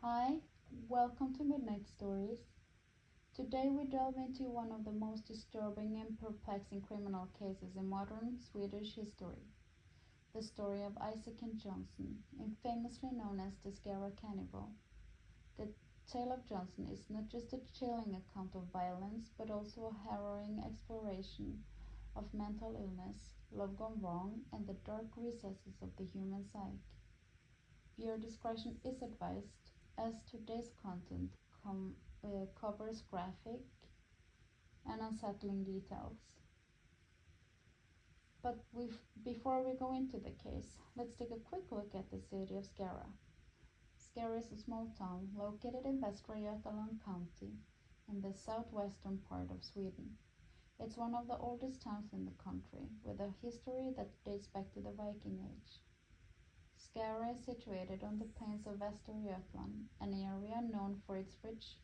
Hi, welcome to Midnight Stories. Today we delve into one of the most disturbing and perplexing criminal cases in modern Swedish history, the story of Isaac and Johnson, infamously known as the Skara Cannibal. The tale of Johnson is not just a chilling account of violence, but also a harrowing exploration of mental illness, love gone wrong, and the dark recesses of the human psyche. Viewer discretion is advised, as today's content covers graphic and unsettling details. Before we go into the case, let's take a quick look at the city of Skara. Skara is a small town located in Västra Götaland County in the southwestern part of Sweden. It's one of the oldest towns in the country, with a history that dates back to the Viking Age. Skara is situated on the plains of Västra Götaland, an area known for its rich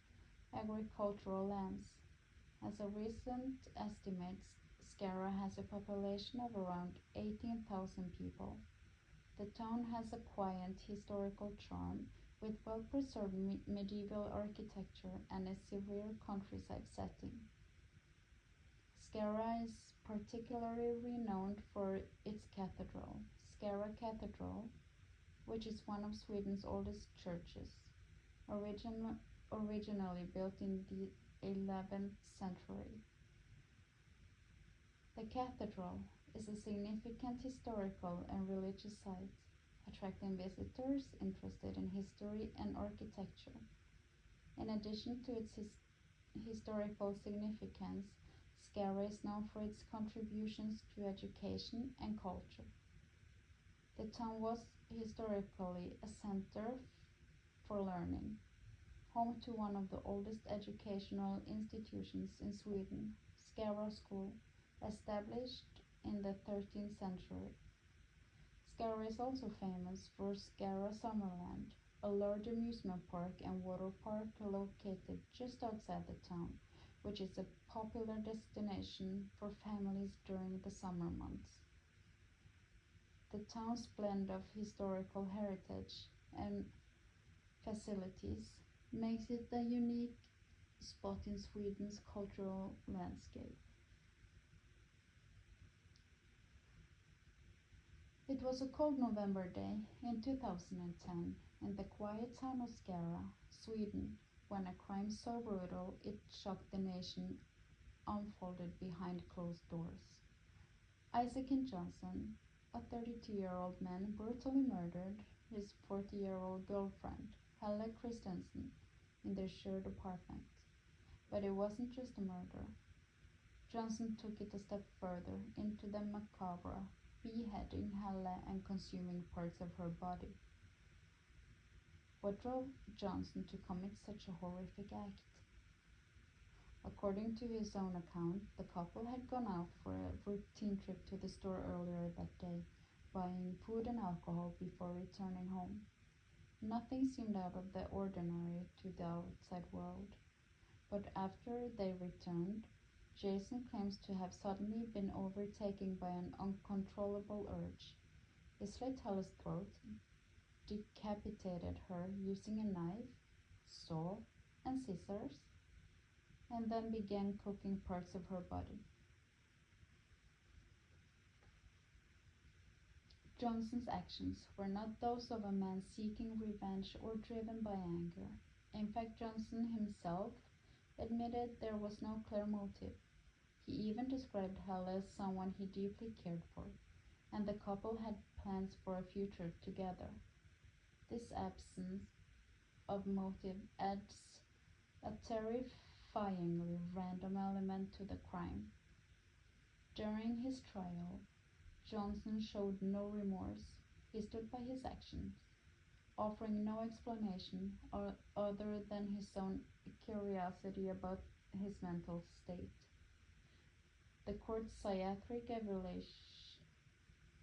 agricultural lands. As of recent estimates, Skara has a population of around 18,000 people. The town has a quiet historical charm with well-preserved medieval architecture and a severe countryside setting. Skara is particularly renowned for its cathedral, Skara Cathedral, which is one of Sweden's oldest churches, originally built in the 11th century. The cathedral is a significant historical and religious site, attracting visitors interested in history and architecture. In addition to its historical significance, Skara is known for its contributions to education and culture. The town was historically a center for learning, home to one of the oldest educational institutions in Sweden, Skara School, established in the 13th century. Skara is also famous for Skara Summerland, a large amusement park and water park located just outside the town, which is a popular destination for families during the summer months. The town's blend of historical heritage and facilities makes it a unique spot in Sweden's cultural landscape. It was a cold November day in 2010 in the quiet town of Skara, Sweden, when a crime so brutal it shocked the nation unfolded behind closed doors. Isaac and Johnson, a 32-year-old man, brutally murdered his 40-year-old girlfriend, Helle Christensen, in their shared apartment. But it wasn't just a murder. Johnson took it a step further into the macabre, beheading Helle and consuming parts of her body. What drove Johnson to commit such a horrific act? According to his own account, the couple had gone out for a routine trip to the store earlier that day, buying food and alcohol before returning home. Nothing seemed out of the ordinary to the outside world, but after they returned, Jason claims to have suddenly been overtaken by an uncontrollable urge. He slit Helle's throat, decapitated her using a knife, saw, and scissors, and then began cooking parts of her body. Johnson's actions were not those of a man seeking revenge or driven by anger. In fact, Johnson himself admitted there was no clear motive. He even described Helle as someone he deeply cared for, and the couple had plans for a future together. This absence of motive adds a terrifyingly random element to the crime. During his trial, Johnson showed no remorse. He stood by his actions, offering no explanation other than his own curiosity about his mental state. The court's psychiatric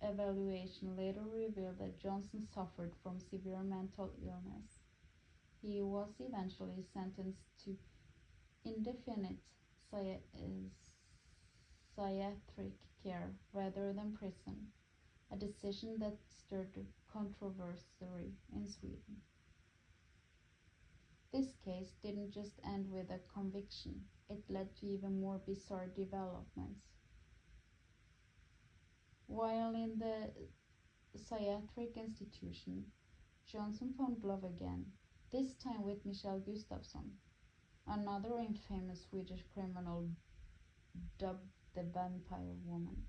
evaluation later revealed that Johnson suffered from severe mental illness. He was eventually sentenced to indefinite psychiatric care rather than prison, a decision that stirred controversy in Sweden. This case didn't just end with a conviction, it led to even more bizarre developments. While in the psychiatric institution, Johnson found love again, this time with Michelle Gustafsson, another infamous Swedish criminal dubbed the Vampire Woman.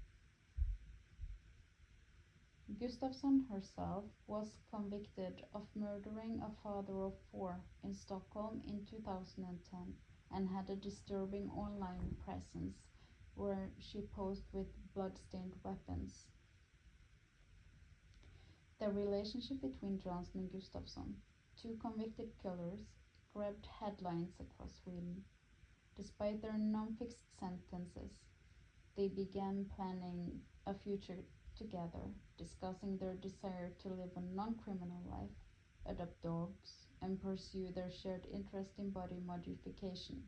Gustafsson herself was convicted of murdering a father of four in Stockholm in 2010 and had a disturbing online presence where she posed with blood-stained weapons. The relationship between Johnson and Gustafsson, two convicted killers, grabbed headlines across Sweden. Despite their non-fixed sentences, they began planning a future together, discussing their desire to live a non-criminal life, adopt dogs, and pursue their shared interest in body modification.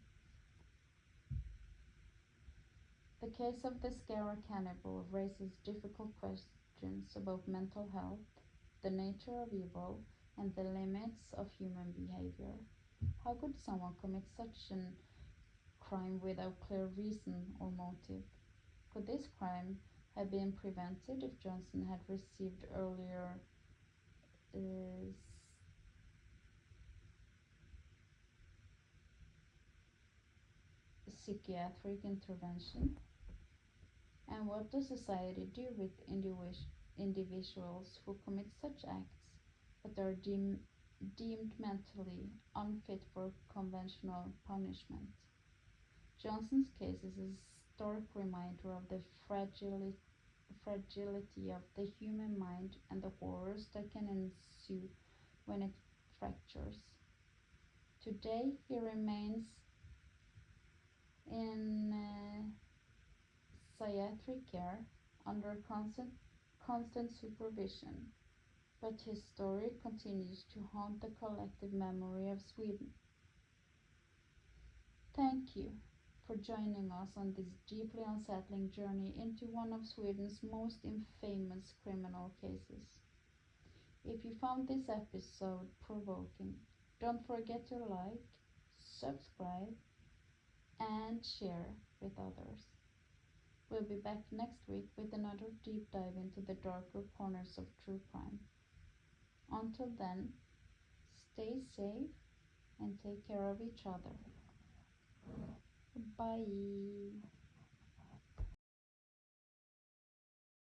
The case of the Skara Cannibal raises difficult questions about mental health, the nature of evil, and the limits of human behavior. How could someone commit such a crime without clear reason or motive? Could this crime have been prevented if Johnson had received earlier psychiatric intervention? And what does society do with individuals who commit such acts but are deemed mentally unfit for conventional punishment? Johnson's case is a stark reminder of the fragility of the human mind and the horrors that can ensue when it fractures. Today, he remains in psychiatric care under constant supervision, but his story continues to haunt the collective memory of Sweden. Thank you for joining us on this deeply unsettling journey into one of Sweden's most infamous criminal cases. If you found this episode provoking, don't forget to like, subscribe, and share with others. We'll be back next week with another deep dive into the darker corners of true crime. Until then, stay safe and take care of each other. Bye.